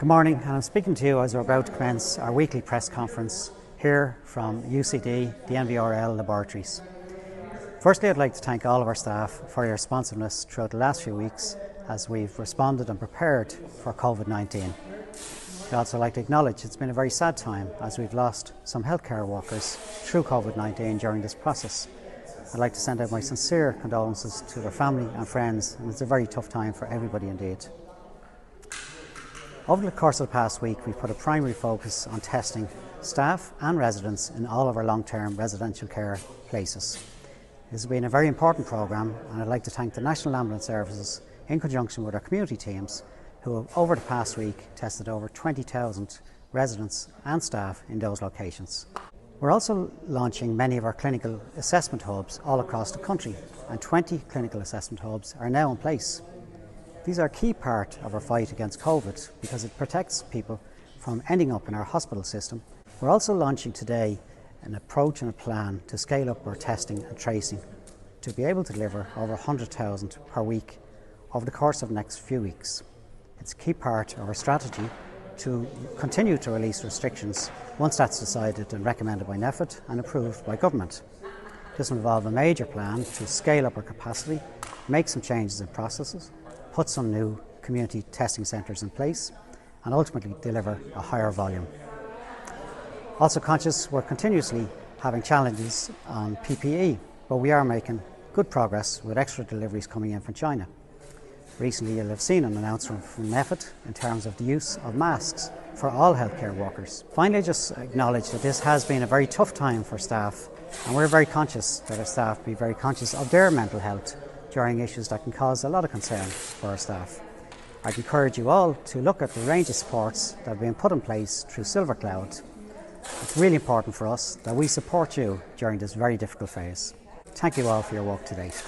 Good morning, and I'm speaking to you as we're about to commence our weekly press conference here from UCD, the NVRL laboratories. Firstly, I'd like to thank all of our staff for your responsiveness throughout the last few weeks as we've responded and prepared for COVID-19. I'd also like to acknowledge it's been a very sad time as we've lost some healthcare workers through COVID-19 during this process. I'd like to send out my sincere condolences to their family and friends, and it's a very tough time for everybody indeed. Over the course of the past week, we've put a primary focus on testing staff and residents in all of our long-term residential care places. This has been a very important programme, and I'd like to thank the National Ambulance Services in conjunction with our community teams who have over the past week tested over 20,000 residents and staff in those locations. We're also launching many of our clinical assessment hubs all across the country, and 20 clinical assessment hubs are now in place. These are a key part of our fight against COVID because it protects people from ending up in our hospital system. We're also launching today an approach and a plan to scale up our testing and tracing to be able to deliver over 100,000 per week over the course of the next few weeks. It's a key part of our strategy to continue to release restrictions once that's decided and recommended by NPHET and approved by government. This will involve a major plan to scale up our capacity, make some changes in processes, put some new community testing centres in place, and ultimately deliver a higher volume. Also conscious we're continuously having challenges on PPE, but we are making good progress with extra deliveries coming in from China. Recently you'll have seen an announcement from NPHET in terms of the use of masks for all healthcare workers. Finally, just acknowledge that this has been a very tough time for staff, and we're very conscious that our staff be very conscious of their mental health during issues that can cause a lot of concern for our staff. I'd encourage you all to look at the range of supports that have been put in place through Silver Cloud. It's really important for us that we support you during this very difficult phase. Thank you all for your work to date.